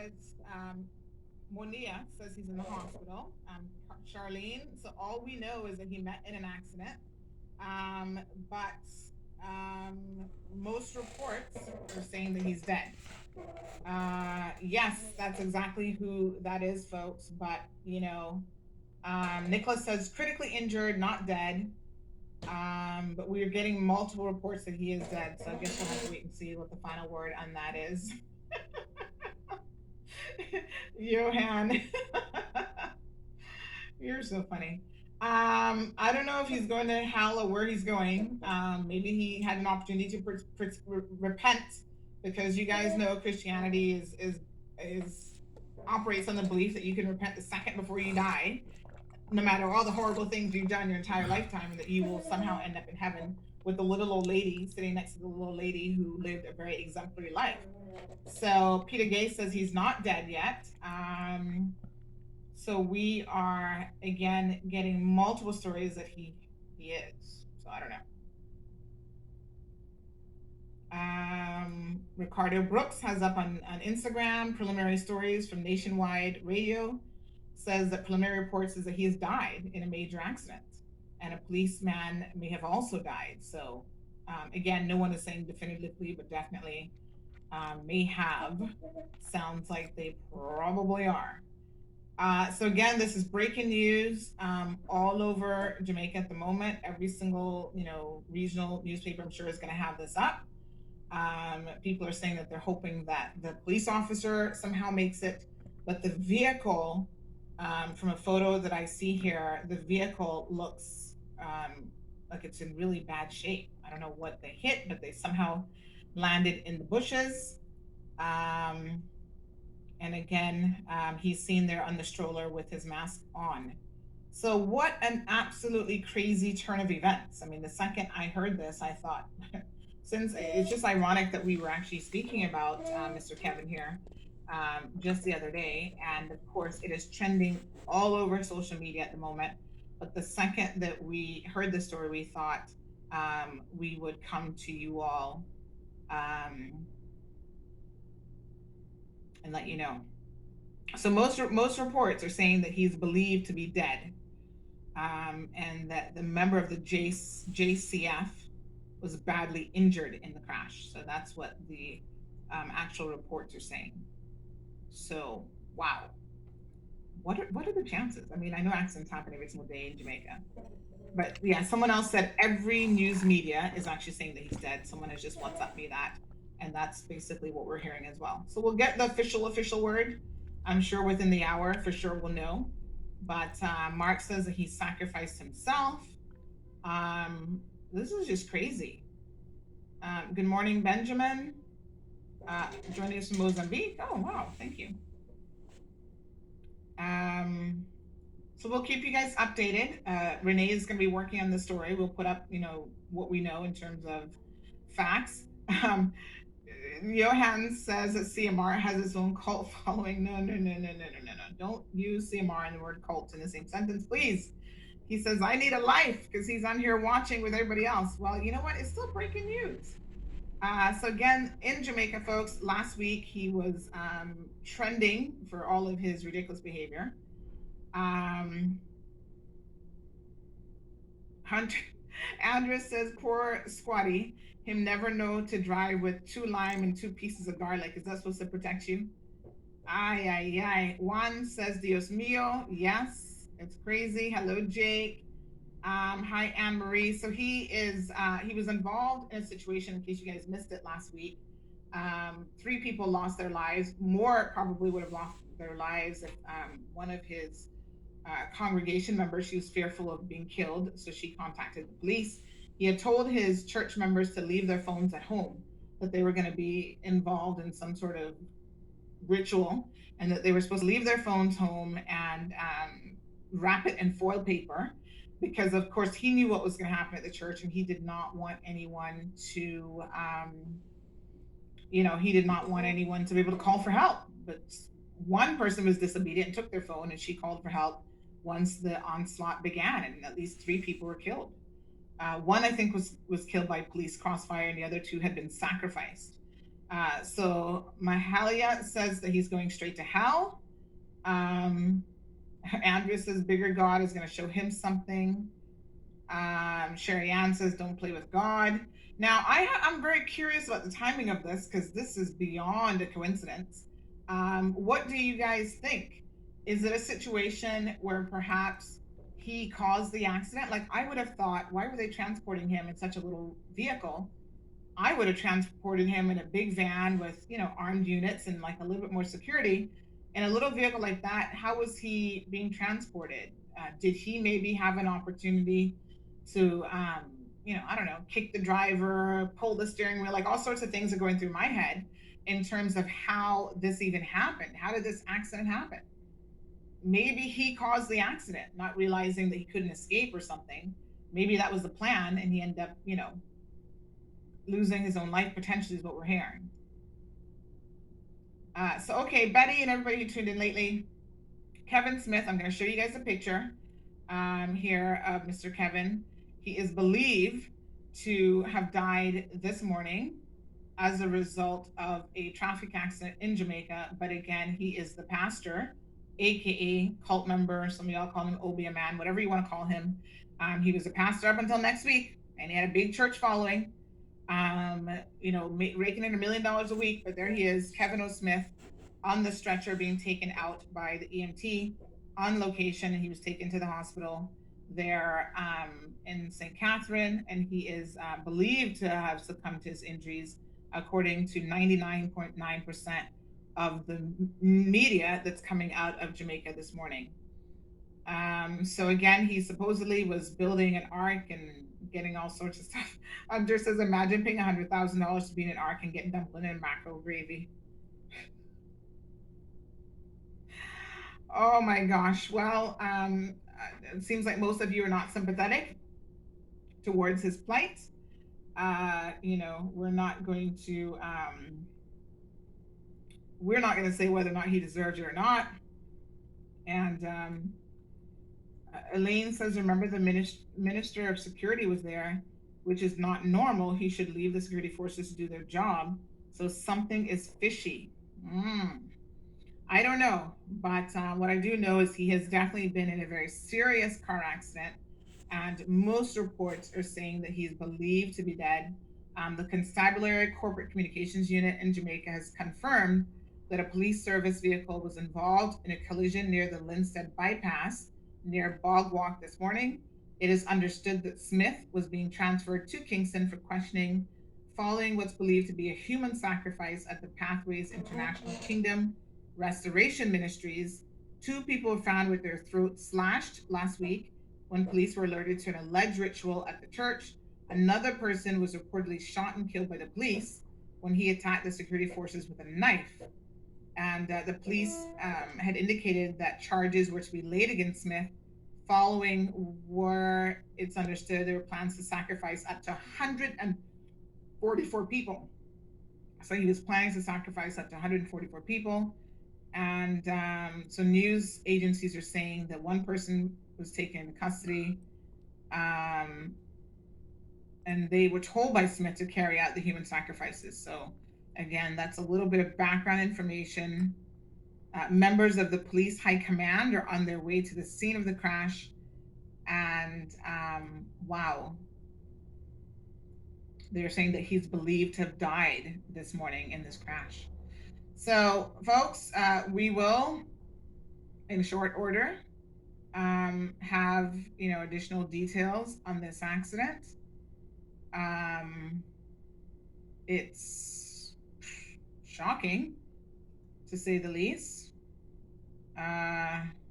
says Monia says he's in the hospital. Charlene, so all we know is that he met in an accident. Um, but most reports are saying that he's dead. Yes, that's exactly who that is, folks. But Nicholas says critically injured, not dead. But we are getting multiple reports that he is dead. So I guess we'll have to wait and see what the final word on that is. Johan, you're so funny. I don't know if he's going to hell or where he's going. Maybe he had an opportunity to repent, because you guys know Christianity is operates on the belief that you can repent the second before you die, no matter all the horrible things you've done your entire lifetime, and that you will somehow end up in heaven with the little old lady sitting next to the little lady who lived a very exemplary life. So Peter Gay says he's not dead yet. So we are again getting multiple stories that he is. So I don't know. Ricardo Brooks has up on Instagram preliminary stories from Nationwide Radio. Says that preliminary reports is that he has died in a major accident, and a policeman may have also died. So again, no one is saying definitively, but definitely may have. Sounds like they probably are. So again, this is breaking news all over Jamaica at the moment. Every single regional newspaper, I'm sure, is going to have this up. People are saying that they're hoping that the police officer somehow makes it, but the vehicle, from a photo that I see here, the vehicle looks like it's in really bad shape. I don't know what they hit, but they somehow landed in the bushes. Um, and again, he's seen there on the stroller with his mask on. So, what an absolutely crazy turn of events. I mean, the second I heard this, I thought, since it's just ironic that we were actually speaking about Mr. Kevin here just the other day. And of course, it is trending all over social media at the moment. But the second that we heard the story, we thought we would come to you all um, and let you know. So most reports are saying that he's believed to be dead, and that the member of the JCF was badly injured in the crash. So that's what the actual reports are saying. So wow, what are the chances? I mean, I know accidents happen every single day in Jamaica, but yeah, someone else said every news media is actually saying that he's dead. Someone has just WhatsApped me that, and that's basically what we're hearing as well. So we'll get the official word. I'm sure within the hour, for sure, we'll know. But Mark says that he sacrificed himself. Um, this is just crazy. Good morning, Benjamin. Joining us from Mozambique. Oh wow, thank you. Um, So we'll keep you guys updated. Renee is going to be working on the story. We'll put up, what we know in terms of facts. Um, Johan says that CMR has its own cult following. No, no, no, no, no, no, no, no. Don't use CMR and the word cult in the same sentence, please. He says, I need a life because he's on here watching with everybody else. Well, you know what? It's still breaking news. So again, in Jamaica, folks, last week he was trending for all of his ridiculous behavior. Um, Hunter Andres says, poor Squatty, him never know to drive with 2 lime and 2 pieces of garlic. Is that supposed to protect you? Ay, ay, ay. Juan says, Dios mío. Yes, it's crazy. Hello, Jake. Hi, Anne Marie. So he was involved in a situation, in case you guys missed it last week. 3 people lost their lives. More probably would have lost their lives if one of his congregation member. She was fearful of being killed, so she contacted the police. He had told his church members to leave their phones at home, that they were going to be involved in some sort of ritual, and that they were supposed to leave their phones home and wrap it in foil paper, because of course he knew what was going to happen at the church, and he did not want anyone to he did not want anyone to be able to call for help. But one person was disobedient and took their phone, and she called for help once the onslaught began, and at least 3 people were killed. One, I think, was killed by police crossfire, and the other 2 had been sacrificed. So Mahalia says that he's going straight to hell. Um, Andrea says bigger God is going to show him something. Sherry Ann says don't play with God. Now, I'm very curious about the timing of this because this is beyond a coincidence. What do you guys think? Is it a situation where perhaps he caused the accident? Like, I would have thought, why were they transporting him in such a little vehicle? I would have transported him in a big van with, armed units and like a little bit more security. In a little vehicle like that, how was he being transported? Did he maybe have an opportunity to, I don't know, kick the driver, pull the steering wheel? Like all sorts of things are going through my head in terms of how this even happened. How did this accident happen? Maybe he caused the accident, not realizing that he couldn't escape or something. Maybe that was the plan, and he ended up, losing his own life potentially is what we're hearing. Okay, Betty and everybody who tuned in lately, Kevin Smith, I'm going to show you guys a picture here of Mr. Kevin. He is believed to have died this morning as a result of a traffic accident in Jamaica. But again, he is the pastor, aka cult member. Some of y'all call him Obi a man, whatever you want to call him. He was a pastor up until next week, and he had a big church following. Raking in $1 million a week, but there he is, Kevin O. Smith, on the stretcher being taken out by the EMT on location, and he was taken to the hospital there in St. Catherine, and he is believed to have succumbed to his injuries, according to 99.9% of the media that's coming out of Jamaica this morning. So again, he supposedly was building an ark and getting all sorts of stuff. Just says, imagine paying $100,000 to be in an ark and getting dumpling and mackerel gravy. Oh my gosh. Well, it seems like most of you are not sympathetic towards his plight. We're not going to say whether or not he deserves it or not. And Elaine says, remember the minister of security was there, which is not normal. He should leave the security forces to do their job. So something is fishy. I don't know, but what I do know is he has definitely been in a very serious car accident, and most reports are saying that he's believed to be dead. The Constabulary Corporate Communications Unit in Jamaica has confirmed that a police service vehicle was involved in a collision near the Linstead bypass near Bog Walk this morning. It is understood that Smith was being transferred to Kingston for questioning following what's believed to be a human sacrifice at the Pathways International Kingdom Restoration Ministries. 2 people were found with their throats slashed last week when police were alerted to an alleged ritual at the church. Another person was reportedly shot and killed by the police when he attacked the security forces with a knife. And the police had indicated that charges were to be laid against Smith following where it's understood there were plans to sacrifice up to 144 people. So he was planning to sacrifice up to 144 people. And so news agencies are saying that one person was taken into custody, and they were told by Smith to carry out the human sacrifices. So again, that's a little bit of background information. Members of the police high command are on their way to the scene of the crash, and wow, they're saying that he's believed to have died this morning in this crash. So, folks, we will, in short order, have additional details on this accident. It's shocking, to say the least.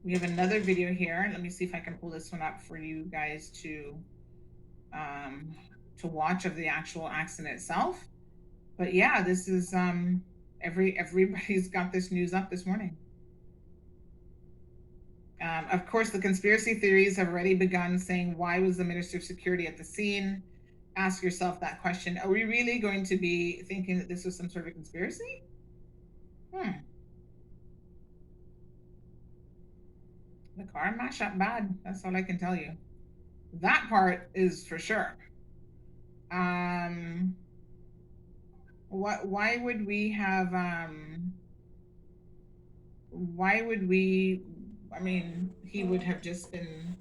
We have another video here. Let me see if I can pull this one up for you guys to watch of the actual accident itself. But yeah, this is everybody's got this news up this morning. Of course, the conspiracy theories have already begun saying, why was the Minister of Security at the scene? Ask yourself that question. Are we really going to be thinking that this was some sort of conspiracy? The car mashed up bad. That's all I can tell you. That part is for sure. why would we have why would we, I mean, he would have just been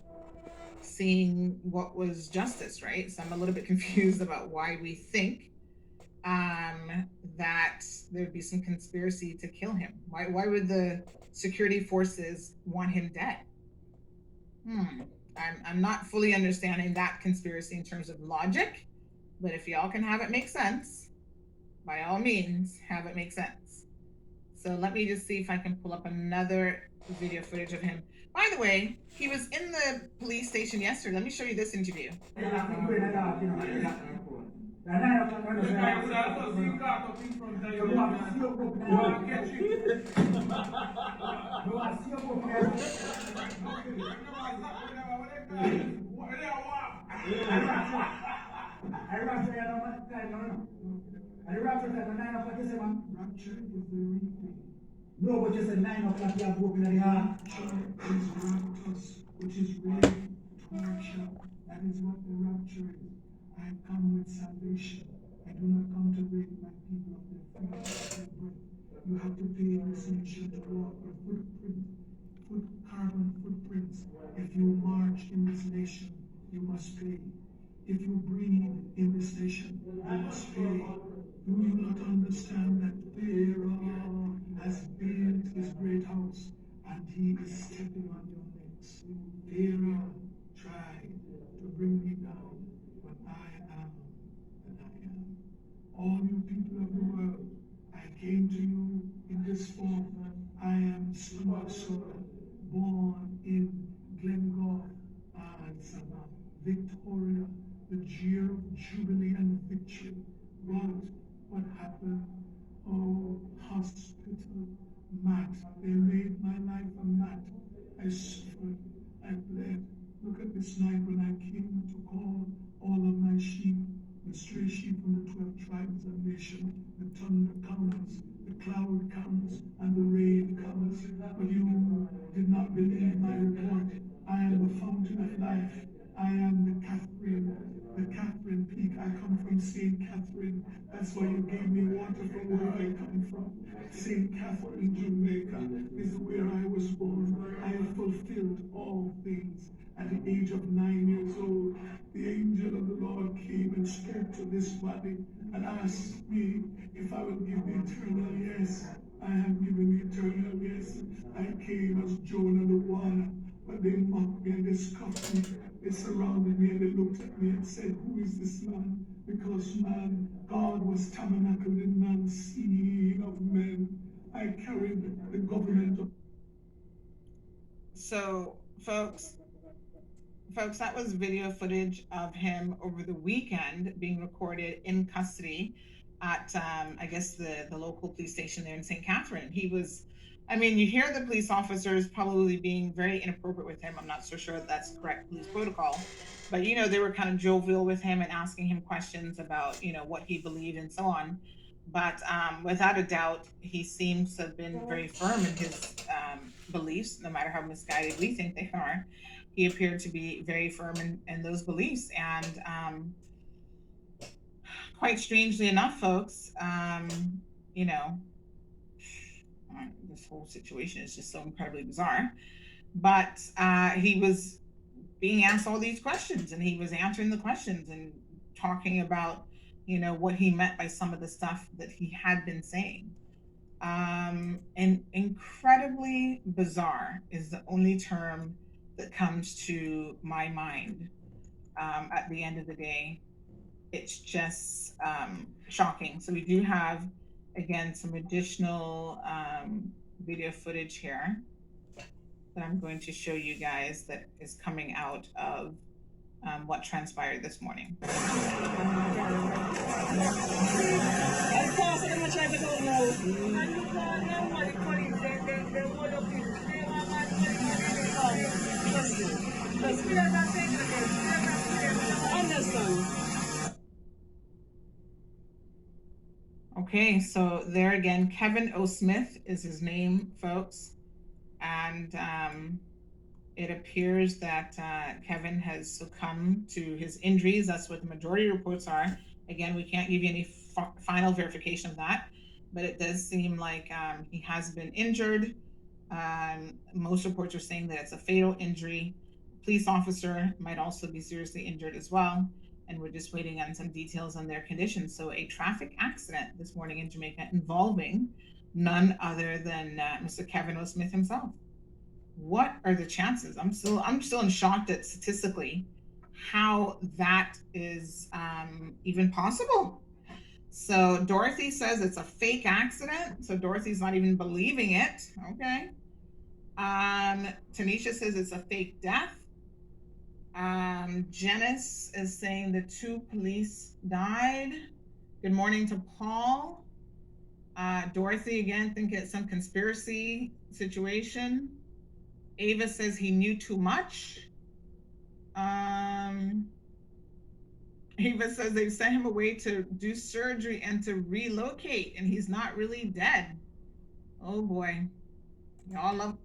seeing what was justice, right? So I'm a little bit confused about why we think that there'd be some conspiracy to kill him. Why would the security forces want him dead? Hmm. I'm not fully understanding that conspiracy in terms of logic, but if y'all can have it make sense, by all means, have it make sense. So let me just see if I can pull up another video footage of him. By the way, he was in the police station yesterday. Let me show you this interview. No, but just at 9 o'clock, you have broken the heart. Which is really torture. That is what the rapture is. I come with salvation. I do not come to break my people of their freedom. You have to pay this nation to walk your carbon footprints. If you march in this nation, you must pay. If you breathe in this nation, you must pay. Do you not understand that Pharaoh has built his great house and he is stepping on your necks? Pharaoh tried to bring me down, but I am that I am. All you people of the world, I came to you in this form. I am Stuart Soda, born in Glengorf, Savannah, Victoria, the year of jubilee and victory. What happened? Oh, hospital, mat. They made my life a mat. I suffered, I bled. Look at this night when I came to call all of my sheep, the stray sheep from the 12 tribes of nation. The thunder comes, the cloud comes, and the rain comes. But you did not believe my report. I am the fountain of life. I am the Catherine Peak. I come from St. Catherine. That's why you gave me water from where I come from. St. Catherine, Jamaica is where I was born. I have fulfilled all things. At the age of 9 years old, the angel of the Lord came and spoke to this body and asked me if I would give the eternal yes. I have given the eternal yes. I came as Jonah the one, but they mocked me and they scoffed me. They surrounded me and they looked at me and said, who is this man? Because man, God was tabernacled in man, seed of men. I carried the government of. So, folks, that was video footage of him over the weekend being recorded in custody at, I guess, the local police station there in St. Catherine. He was, I mean, you hear the police officers probably being very inappropriate with him. I'm not so sure that's correct police protocol, but they were kind of jovial with him and asking him questions about, what he believed and so on. But without a doubt, he seems to have been very firm in his beliefs, no matter how misguided we think they are. He appeared to be very firm in those beliefs. And quite strangely enough, folks, you know, this whole situation is just so incredibly bizarre. But he was being asked all these questions and he was answering the questions and talking about, what he meant by some of the stuff that he had been saying. And incredibly bizarre is the only term that comes to my mind at the end of the day. It's just shocking. So we do have, again, some additional video footage here that I'm going to show you guys that is coming out of what transpired this morning. Okay, so there again, Kevin O. Smith is his name, folks. And it appears that Kevin has succumbed to his injuries. That's what the majority reports are. Again, we can't give you any final verification of that, but it does seem like he has been injured. Most reports are saying that it's a fatal injury. Police officer might also be seriously injured as well, and we're just waiting on some details on their condition. So a traffic accident this morning in Jamaica involving none other than Mr. Kevin O. Smith himself. What are the chances? I'm still in shock that statistically how that is even possible. So Dorothy says it's a fake accident. So Dorothy's not even believing it. Okay. Tanisha says it's a fake death. Janice is saying the 2 police died. Good morning to Paul. Dorothy again think it's some conspiracy situation. Ava says he knew too much. Ava says they've sent him away to do surgery and to relocate, and he's not really dead. Oh boy, y'all love